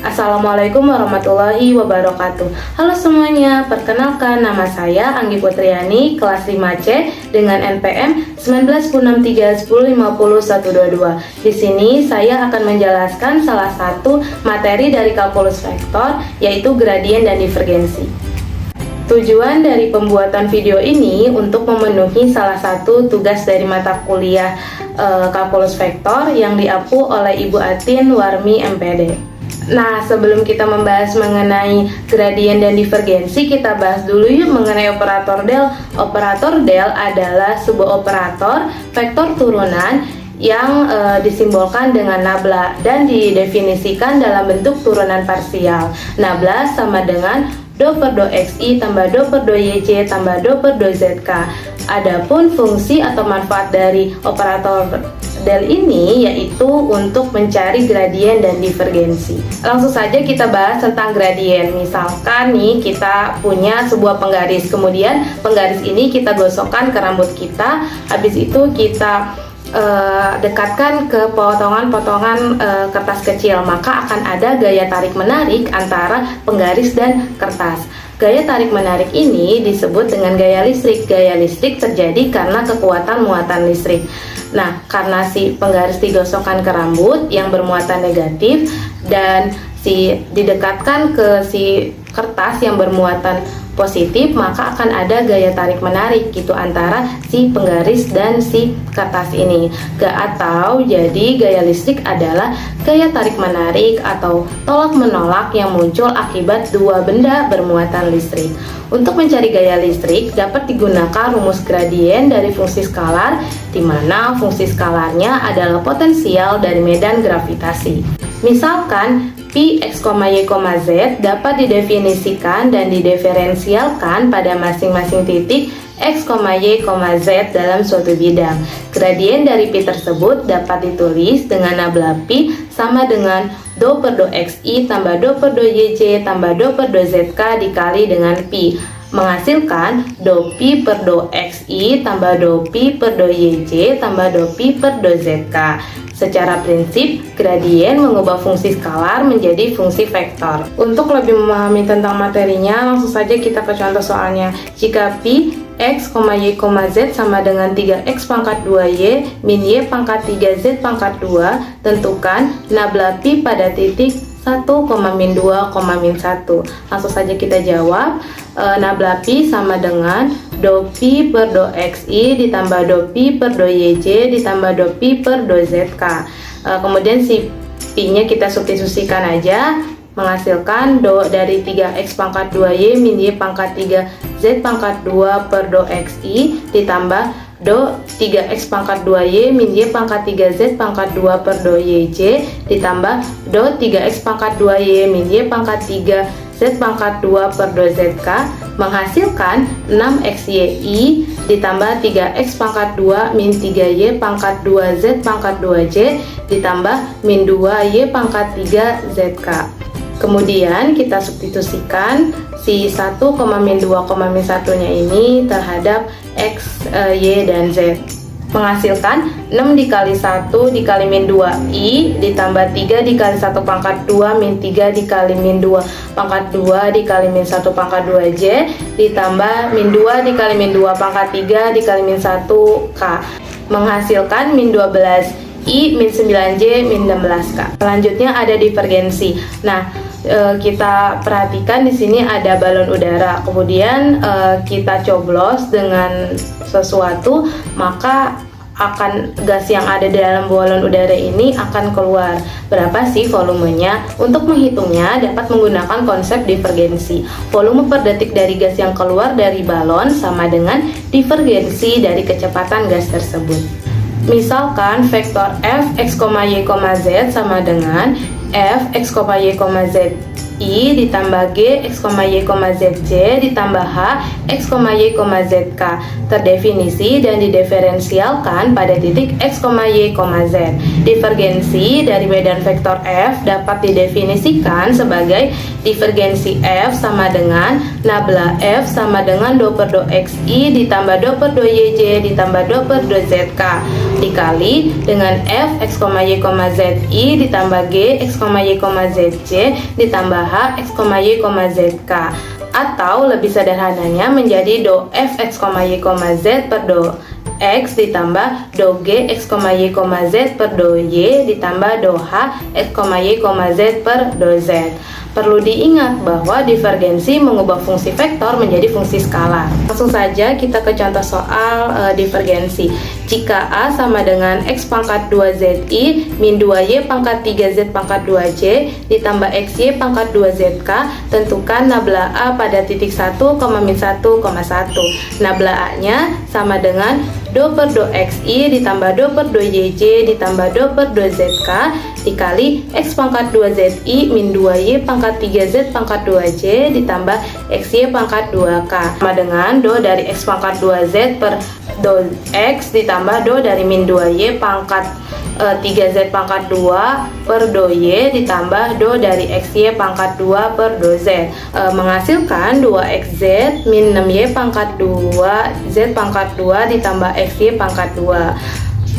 Assalamualaikum warahmatullahi wabarakatuh. Halo semuanya, perkenalkan nama saya Anggi Putriani, kelas 5C dengan NPM 196310501122. Di sini saya akan menjelaskan salah satu materi dari kalkulus vektor, yaitu gradien dan divergensi. Tujuan dari pembuatan video ini untuk memenuhi salah satu tugas dari mata kuliah kalkulus vektor yang diapu oleh Ibu Atin Warmi MPD. Nah, sebelum kita membahas mengenai gradien dan divergensi, kita bahas dulu yuk mengenai operator del. Operator del adalah sebuah operator vektor turunan yang disimbolkan dengan nabla dan didefinisikan dalam bentuk turunan parsial. Nabla sama dengan do per do xi tambah do per do yj tambah do per do zk. Adapun fungsi atau manfaat dari operator del ini yaitu untuk mencari gradien dan divergensi. Langsung saja kita bahas tentang gradien. Misalkan nih kita punya sebuah penggaris, kemudian penggaris ini kita gosokkan ke rambut kita, habis itu kita dekatkan ke potongan-potongan kertas kecil, maka akan ada gaya tarik menarik antara penggaris dan kertas. Gaya tarik menarik ini disebut dengan gaya listrik. Gaya listrik terjadi karena kekuatan muatan listrik. Nah, karena si penggaris digosokkan ke rambut yang bermuatan negatif dan didekatkan ke si kertas yang bermuatan positif, maka akan ada gaya tarik menarik gitu antara si penggaris dan si kertas ini. Atau jadi gaya listrik adalah gaya tarik menarik atau tolak menolak yang muncul akibat dua benda bermuatan listrik. Untuk mencari gaya listrik dapat digunakan rumus gradien dari fungsi skalar, di mana fungsi skalarnya adalah potensial dari medan gravitasi. Misalkan pi x, y, z dapat didefinisikan dan didiferensialkan pada masing-masing titik x, y, z dalam suatu bidang. Gradien dari pi tersebut dapat ditulis dengan nabla pi sama dengan do per do xi tambah do per do yj tambah do per do zk dikali dengan pi, menghasilkan do pi per do xi tambah do pi per do yj tambah do pi per do zk. Secara prinsip, gradien mengubah fungsi skalar menjadi fungsi vektor. Untuk lebih memahami tentang materinya, langsung saja kita ke contoh soalnya. Jika pi x, y, z sama dengan 3x pangkat 2y min y pangkat 3z pangkat 2, tentukan nabla pi pada titik 1, min 2, min 1. Langsung saja kita jawab. Nabla pi sama dengan do pi per do xi ditambah do pi per do yj ditambah do pi per do zk. Kemudian si pi nya kita substitusikan aja, menghasilkan do dari 3x pangkat 2y min y pangkat 3z pangkat 2 per do xi ditambah do 3x pangkat 2y min y pangkat 3z pangkat 2 per do yj ditambah do 3x pangkat 2y min y pangkat 3z pangkat 2 per do zk, menghasilkan 6xyi ditambah 3x pangkat 2 min 3y pangkat 2z pangkat 2j ditambah min 2y pangkat 3 zk. Kemudian kita substitusikan si 1, min 2, min 1 nya ini terhadap x, y, dan z, menghasilkan 6 dikali 1 dikali min 2i ditambah 3 dikali 1 pangkat 2 min 3 dikali min 2 pangkat 2 dikali min 1 pangkat 2j ditambah min 2 dikali min 2 pangkat 3 dikali min 1k, menghasilkan min 12i min 9j min 16k. Selanjutnya ada divergensi. Nah, kita perhatikan di sini ada balon udara, kemudian kita coblos dengan sesuatu, maka gas yang ada di dalam balon udara ini akan keluar. Berapa sih volumenya? Untuk menghitungnya dapat menggunakan konsep divergensi. Volume per detik dari gas yang keluar dari balon sama dengan divergensi dari kecepatan gas tersebut. Misalkan vektor f x, y, z sama dengan f x, y, z I ditambah G X, Y, ZJ ditambah H X, Y, ZK terdefinisi dan didiferensialkan pada titik X, Y, Z. Divergensi dari medan vektor F dapat didefinisikan sebagai divergensi F sama dengan nabla F sama dengan 2/2XI ditambah 2/2YJ ditambah 2/2ZK dikali dengan F X, Y, ZI ditambah G X, Y, ZJ ditambah H X, Y, ZK, atau lebih sederhananya menjadi do F X, Y, Z per do X ditambah do G X, Y, Z per do Y ditambah do H X, Y, Z per do Z. Perlu diingat bahwa divergensi mengubah fungsi vektor menjadi fungsi skalar. Langsung saja kita ke contoh soal divergensi. Jika A sama dengan X pangkat 2ZI min 2Y pangkat 3Z pangkat 2J ditambah XY pangkat 2ZK, tentukan nabla A pada titik 1, min 1, 1. Nabla A-nya sama dengan 2/2XI ditambah 2/2YJ ditambah 2/2ZK dikali X pangkat 2ZI min 2Y pangkat 3Z pangkat 2J ditambah XY pangkat 2K sama dengan do dari X pangkat 2Z per do X ditambah do dari min 2Y pangkat 3Z pangkat 2 per do Y ditambah do dari XY pangkat 2 per do Z menghasilkan 2XZ min 6Y pangkat 2 Z pangkat 2 ditambah XY pangkat 2.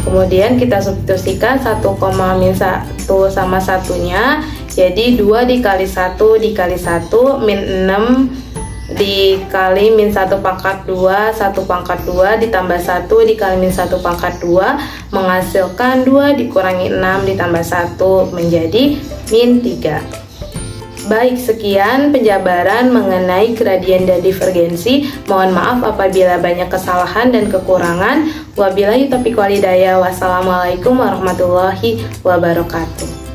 Kemudian kita substitusikan 1, min 1 sama satunya, jadi 2 dikali 1 dikali 1 min 6 dikali min 1 pangkat 2 1 pangkat 2 ditambah 1 dikali min 1 pangkat 2 menghasilkan 2 dikurangi 6 ditambah 1 menjadi min 3. Baik, sekian penjabaran mengenai gradien dan divergensi. Mohon maaf apabila banyak kesalahan dan kekurangan. Wabillahi taufiq wal hidayah. Wassalamualaikum warahmatullahi wabarakatuh.